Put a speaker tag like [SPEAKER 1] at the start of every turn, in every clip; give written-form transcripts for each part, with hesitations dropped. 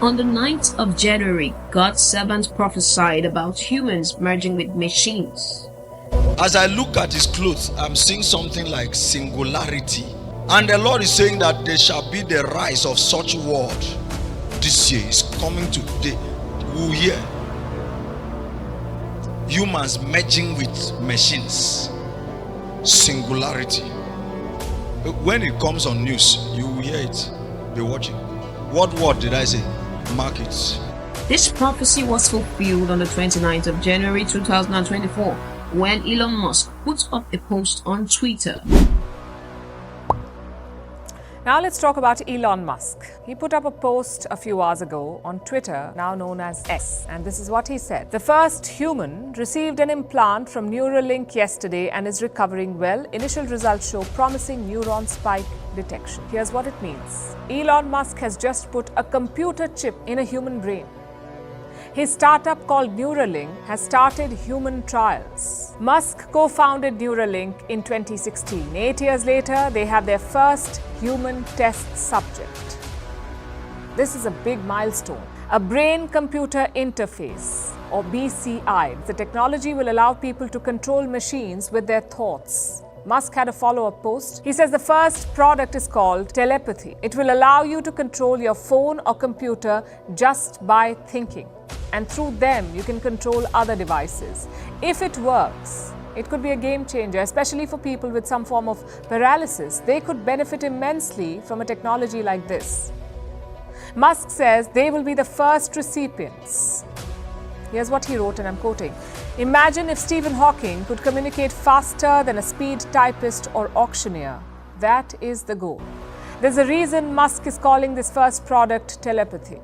[SPEAKER 1] On the 9th of January, God's servant prophesied about humans merging with machines.
[SPEAKER 2] As I look at his clothes, I'm seeing something like singularity. And the Lord is saying that there shall be the rise of such word. This year is coming today. We will hear humans merging with machines. Singularity. When it comes on news, you will hear it. Be watching. What word did I say? Mark it.
[SPEAKER 1] This prophecy was fulfilled on the 29th of January 2024 when Elon Musk put up a post on Twitter.
[SPEAKER 3] Now let's talk about Elon Musk. He put up a post a few hours ago on Twitter, now known as X, and this is what he said. The first human received an implant from Neuralink yesterday and is recovering well. Initial results show promising neuron spike detection. Here's what it means. Elon Musk has just put a computer chip in a human brain. His startup called Neuralink has started human trials. Musk co-founded Neuralink in 2016. 8 years later, they have their first human test subject. This is a big milestone. A brain-computer interface, or BCI. The technology will allow people to control machines with their thoughts. Musk had a follow-up post. He says the first product is called telepathy. It will allow you to control your phone or computer just by thinking. And through them, you can control other devices. If it works, it could be a game changer, especially for people with some form of paralysis. They could benefit immensely from a technology like this. Musk says they will be the first recipients. Here's what he wrote, and I'm quoting. Imagine if Stephen Hawking could communicate faster than a speed typist or auctioneer. That is the goal. There's a reason Musk is calling this first product telepathy.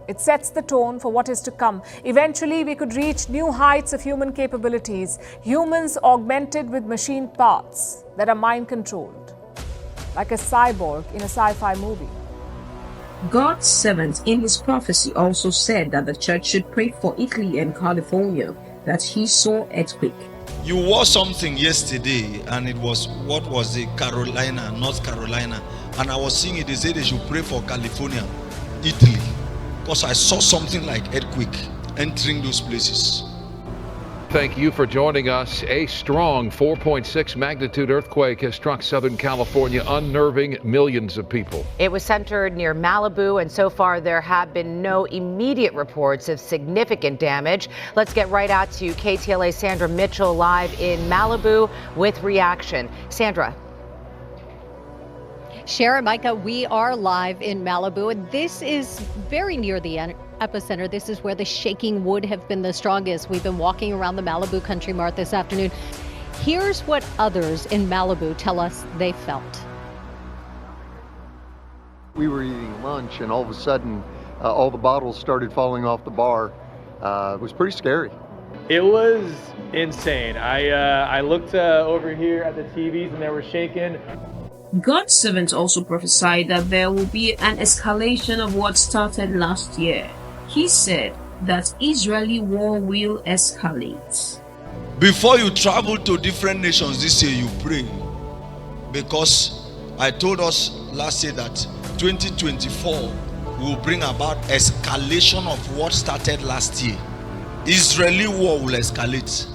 [SPEAKER 3] It sets the tone for what is to come. Eventually, we could reach new heights of human capabilities, humans augmented with machine parts that are mind-controlled, like a cyborg in a sci-fi movie.
[SPEAKER 1] God's servant in his prophecy also said that the church should pray for Italy and California, that he saw earthquake.
[SPEAKER 2] You wore something yesterday, and it was, what was it? Carolina, North Carolina. And I was seeing it, they said they should pray for California, Italy. Because I saw something like earthquake entering those places.
[SPEAKER 4] Thank you for joining us. A strong 4.6 magnitude earthquake has struck Southern California, unnerving millions of people.
[SPEAKER 5] It was centered near Malibu, and so far there have been no immediate reports of significant damage. Let's get right out to KTLA's Sandra Mitchell live in Malibu with reaction. Sandra.
[SPEAKER 6] Sharon, Micah, we are live in Malibu, and this is very near the epicenter. This is where the shaking would have been the strongest. We've been walking around the Malibu Country Mart this afternoon. Here's what others in Malibu tell us they felt.
[SPEAKER 7] We were eating lunch, and all of a sudden, all the bottles started falling off the bar. It was pretty scary.
[SPEAKER 8] It was insane. I looked over here at the TVs, and they were shaking.
[SPEAKER 1] God's servant also prophesied that there will be an escalation of what started last year. He said that Israeli war will escalate.
[SPEAKER 2] Before you travel to different nations this year, you pray. Because I told us last year that 2024 will bring about escalation of what started last year. Israeli war will escalate.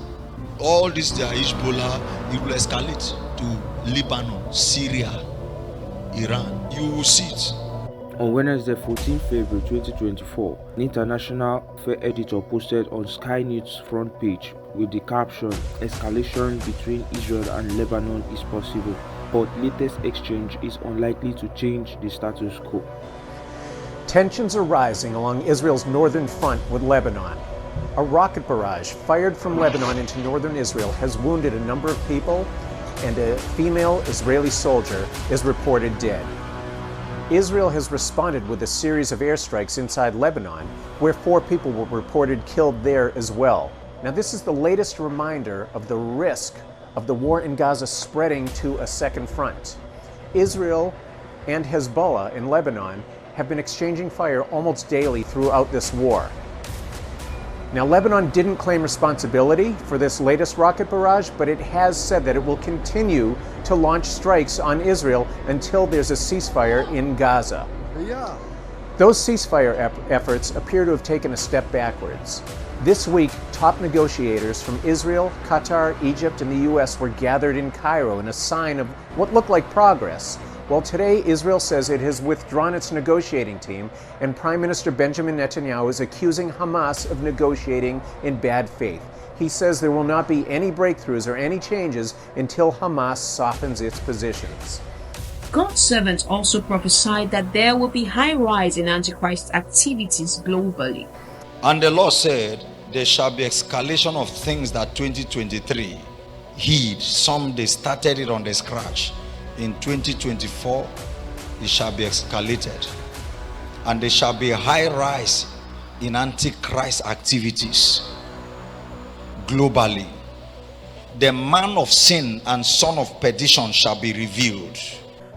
[SPEAKER 2] All this, there Hezbollah, it will escalate to Lebanon, Syria, Iran. You will see it.
[SPEAKER 9] On Wednesday, 14 February 2024, an international affair editor posted on Sky News' front page with the caption, "Escalation between Israel and Lebanon is possible, but latest exchange is unlikely to change the status quo."
[SPEAKER 10] Tensions are rising along Israel's northern front with Lebanon. A rocket barrage fired from Lebanon into northern Israel has wounded a number of people, and a female Israeli soldier is reported dead. Israel has responded with a series of airstrikes inside Lebanon, where 4 people were reported killed there as well. Now, this is the latest reminder of the risk of the war in Gaza spreading to a second front. Israel and Hezbollah in Lebanon have been exchanging fire almost daily throughout this war. Now, Lebanon didn't claim responsibility for this latest rocket barrage, but it has said that it will continue to launch strikes on Israel until there's a ceasefire in Gaza. Those ceasefire efforts appear to have taken a step backwards. This week, top negotiators from Israel, Qatar, Egypt, and the U.S. were gathered in Cairo in a sign of what looked like progress. Well, today, Israel says it has withdrawn its negotiating team, and Prime Minister Benjamin Netanyahu is accusing Hamas of negotiating in bad faith. He says there will not be any breakthroughs or any changes until Hamas softens its positions.
[SPEAKER 1] God's servants also prophesied that there will be high rise in Antichrist activities globally.
[SPEAKER 2] And the Lord said, there shall be escalation of things that 2023 hid. Some they started it on the scratch. In 2024, it shall be escalated. And there shall be a high rise in Antichrist activities globally. The man of sin and son of perdition shall be revealed.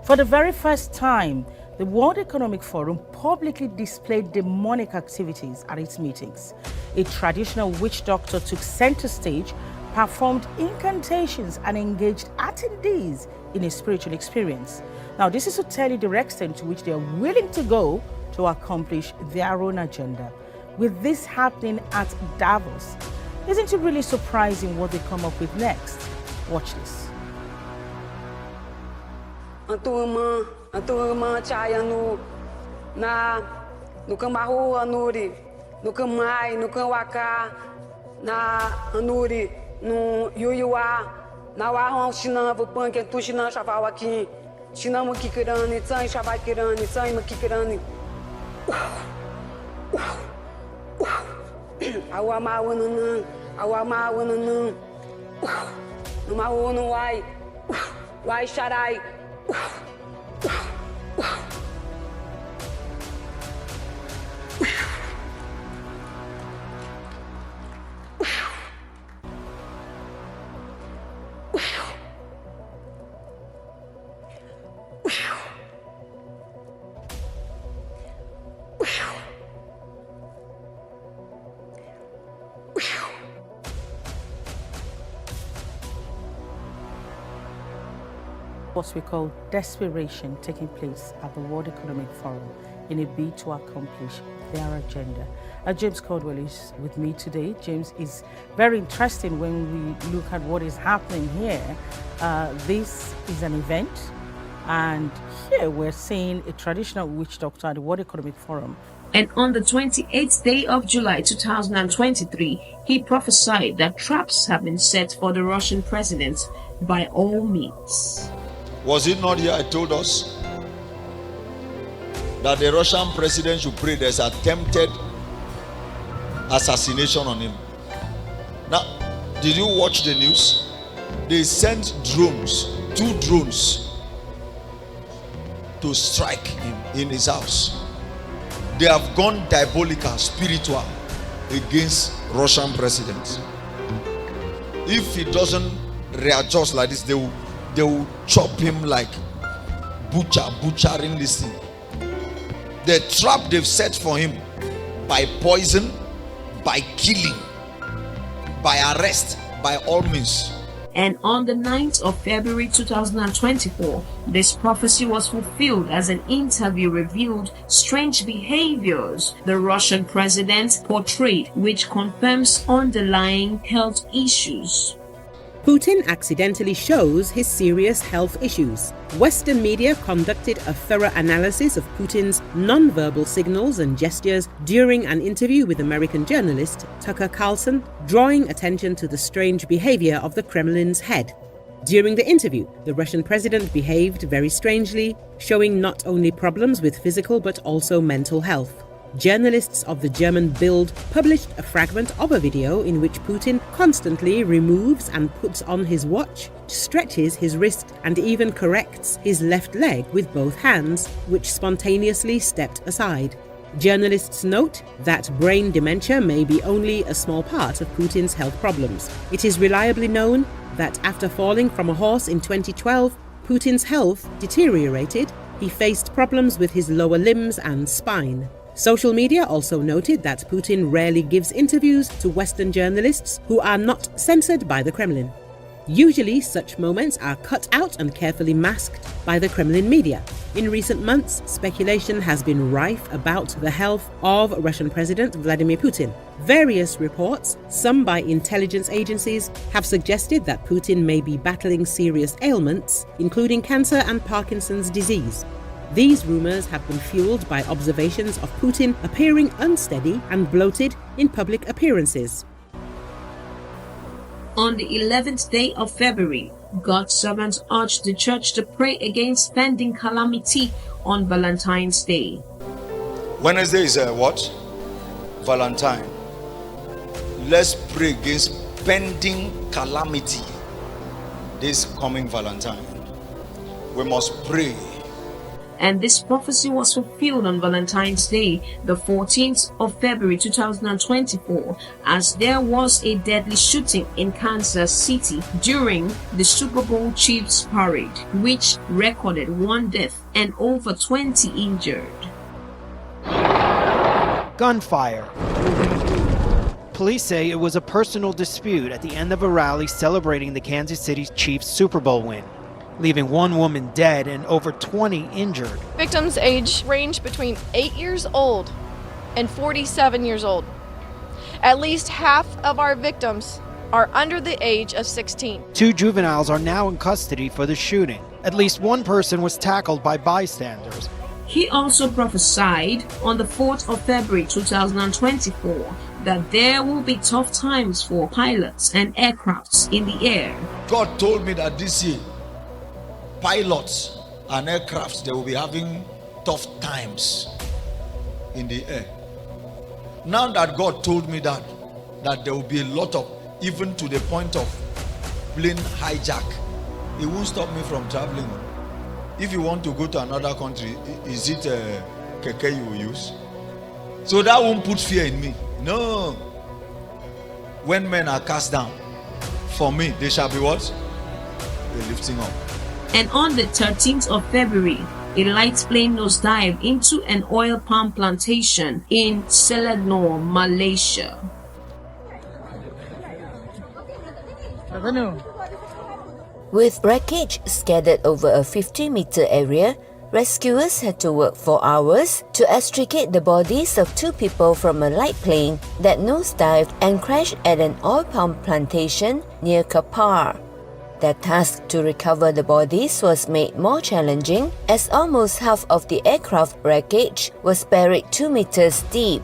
[SPEAKER 11] For the very first time, the World Economic Forum publicly displayed demonic activities at its meetings. A traditional witch doctor took center stage, performed incantations, and engaged attendees in a spiritual experience. Now, this is to tell you the extent to which they are willing to go to accomplish their own agenda. With this happening at Davos, isn't it really surprising what they come up with next? Watch this.
[SPEAKER 12] Anturma chaya no cambarro anuri, no camai, no camwaka, na anuri, no yuyuá, na warram chinavo punk, tu chinan chaval aqui, chinamo kikirani, tsai chaval kirani, tsai makikirani. Awama wananã, awama wananã, numa ono wai charai.
[SPEAKER 11] What we call desperation taking place at the World Economic Forum in a bid to accomplish their agenda. James Caldwell is with me today. James, is very interesting when we look at what is happening here. This is an event, and here we're seeing a traditional witch doctor at the World Economic Forum.
[SPEAKER 1] And on the 28th day of July 2023, he prophesied that traps have been set for the Russian president by all means.
[SPEAKER 2] Was it not here I told us that the Russian president should pray there's attempted assassination on him? Now, did you watch the news? They sent drones, 2 drones, to strike him in his house. They have gone diabolical, spiritual against Russian president. If he doesn't readjust like this, they will chop him like butchering this thing. The trap they've set for him, by poison, by killing, by arrest, by all means.
[SPEAKER 1] And on the 9th of February 2024, this prophecy was fulfilled as an interview revealed strange behaviors the Russian president portrayed, which confirms underlying health issues.
[SPEAKER 13] Putin accidentally shows his serious health issues. Western media conducted a thorough analysis of Putin's non-verbal signals and gestures during an interview with American journalist Tucker Carlson, drawing attention to the strange behavior of the Kremlin's head. During the interview, the Russian president behaved very strangely, showing not only problems with physical but also mental health. Journalists of the German Bild published a fragment of a video in which Putin constantly removes and puts on his watch, stretches his wrist, and even corrects his left leg with both hands, which spontaneously stepped aside. Journalists note that brain dementia may be only a small part of Putin's health problems. It is reliably known that after falling from a horse in 2012, Putin's health deteriorated. He faced problems with his lower limbs and spine. Social media also noted that Putin rarely gives interviews to Western journalists who are not censored by the Kremlin. Usually, such moments are cut out and carefully masked by the Kremlin media. In recent months, speculation has been rife about the health of Russian President Vladimir Putin. Various reports, some by intelligence agencies, have suggested that Putin may be battling serious ailments, including cancer and Parkinson's disease. These rumors have been fueled by observations of Putin appearing unsteady and bloated in public appearances.
[SPEAKER 1] On the 11th day of February, God's servants urged the church to pray against spending calamity on Valentine's Day.
[SPEAKER 2] Wednesday is what? Valentine. Let's pray against pending calamity this coming Valentine. We must pray.
[SPEAKER 1] And this prophecy was fulfilled on Valentine's Day, the 14th of February 2024, as there was a deadly shooting in Kansas City during the Super Bowl Chiefs parade, which recorded 1 death and over 20 injured.
[SPEAKER 14] Gunfire. Police say it was a personal dispute at the end of a rally celebrating the Kansas City Chiefs Super Bowl win, leaving 1 woman dead and over 20 injured.
[SPEAKER 15] Victims' age range between 8 years old and 47 years old. At least half of our victims are under the age of 16.
[SPEAKER 14] 2 juveniles are now in custody for the shooting. At least 1 person was tackled by bystanders.
[SPEAKER 1] He also prophesied on the 4th of February 2024 that there will be tough times for pilots and aircrafts in the air.
[SPEAKER 2] God told me that this year, pilots and aircrafts, they will be having tough times in the air. Now that God told me that there will be a lot of, even to the point of plane hijack, it won't stop me from traveling. If you want to go to another country, is it keke you will use? So that won't put fear in me. No. When men are cast down, for me, they shall be what? A lifting up.
[SPEAKER 1] And on the 13th of February, a light plane nosedived into an oil palm plantation in Selangor, Malaysia.
[SPEAKER 16] With wreckage scattered over a 50-meter area, rescuers had to work for hours to extricate the bodies of 2 people from a light plane that nosedived and crashed at an oil palm plantation near Kapar. Their task to recover the bodies was made more challenging as almost half of the aircraft wreckage was buried 2 meters deep.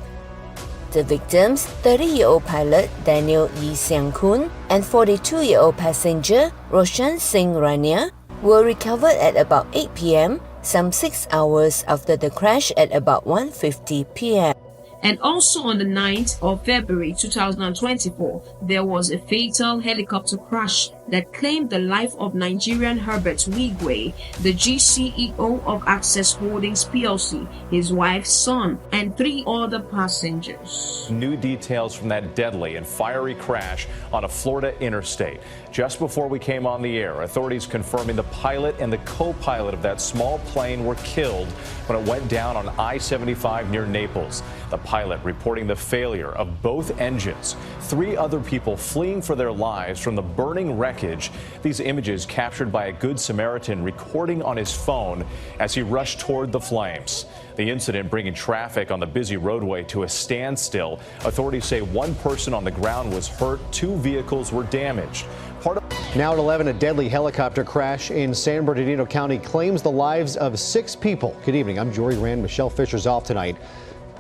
[SPEAKER 16] The victims, 30-year-old pilot Daniel Yi Siang-kun and 42-year-old passenger Roshan Singh Rania, were recovered at about 8 p.m., some 6 hours after the crash at about 1:50 p.m.
[SPEAKER 1] And also on the 9th of February 2024, there was a fatal helicopter crash that claimed the life of Nigerian Herbert Wigwe, the GCEO of Access Holdings PLC, his wife's son, and 3 other passengers.
[SPEAKER 17] New details from that deadly and fiery crash on a Florida interstate. Just before we came on the air, authorities confirming the pilot and the co-pilot of that small plane were killed when it went down on I-75 near Naples. The pilot reporting the failure of both engines. 3 other people fleeing for their lives from the burning wreckage. These images captured by a Good Samaritan recording on his phone as he rushed toward the flames. The incident bringing traffic on the busy roadway to a standstill. Authorities say 1 person on the ground was hurt, 2 vehicles were damaged.
[SPEAKER 18] Now at 11, a deadly helicopter crash in San Bernardino County claims the lives of 6 people. Good evening. I'm Jory Rand. Michelle Fisher's off tonight.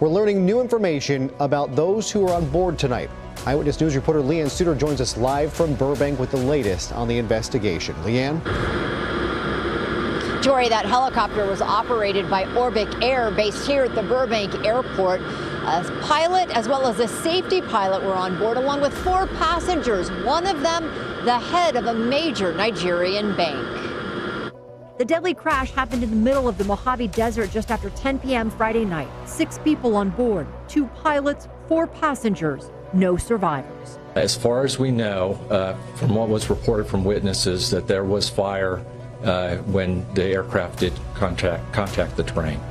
[SPEAKER 18] We're learning new information about those who are on board tonight. Eyewitness News reporter Leanne Suter joins us live from Burbank with the latest on the investigation. Leanne?
[SPEAKER 19] Jory, that helicopter was operated by Orbic Air based here at the Burbank Airport. A pilot as well as a safety pilot were on board along with 4 passengers, one of them the head of a major Nigerian bank.
[SPEAKER 20] The deadly crash happened in the middle of the Mojave Desert just after 10 p.m. Friday night. 6 people on board, 2 pilots, 4 passengers, no survivors.
[SPEAKER 21] As far as we know, from what was reported from witnesses, that there was fire when the aircraft did contact the terrain.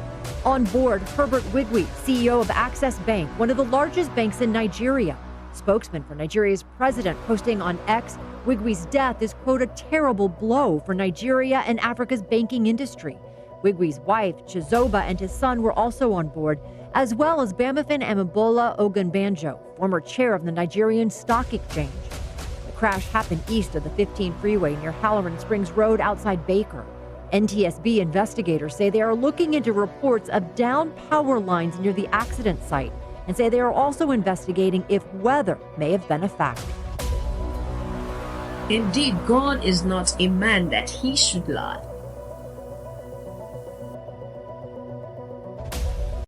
[SPEAKER 20] On board, Herbert Wigwe, CEO of Access Bank, one of the largest banks in Nigeria. Spokesman for Nigeria's president posting on X, Wigwe's death is, quote, a terrible blow for Nigeria and Africa's banking industry. Wigwe's wife, Chizoba, and his son were also on board, as well as Bamifin Amebola Ogunbanjo, former chair of the Nigerian Stock Exchange. The crash happened east of the 15 freeway near Halloran Springs Road outside Baker. NTSB investigators say they are looking into reports of downed power lines near the accident site and say they are also investigating if weather may have been a factor.
[SPEAKER 1] Indeed, God is not a man that he should lie.